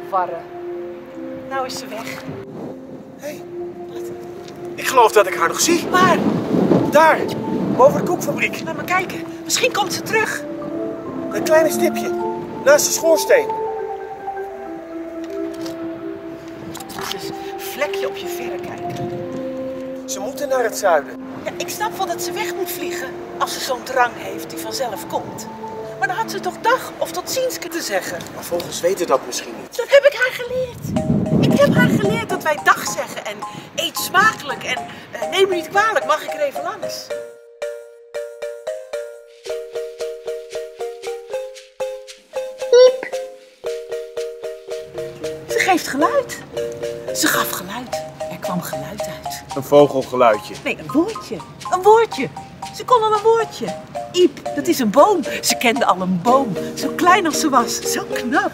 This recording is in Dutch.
verwarren. Nou is ze weg. Hé, ik geloof dat ik haar nog zie. Waar? Daar, boven de koekfabriek. Laat maar kijken. Misschien komt ze terug. Een kleine stipje, naast de schoorsteen. Dus vlekje op je verrekijker. Ze moeten naar het zuiden. Ja, ik snap wel dat ze weg moet vliegen als ze zo'n drang heeft die vanzelf komt. Maar dan had ze toch dag of tot ziens kunnen zeggen. Maar vogels weten dat misschien niet. Dat heb ik haar geleerd. Ik heb haar geleerd dat wij dag zeggen en eet smakelijk en neem me niet kwalijk, mag ik er even langs? Piep. Ze geeft geluid. Ze gaf geluid. Er kwam geluid uit. Een vogelgeluidje. Nee, een woordje. Een woordje. Ze kon al een woordje. Iep, dat is een boom. Ze kende al een boom. Zo klein als ze was. Zo knap.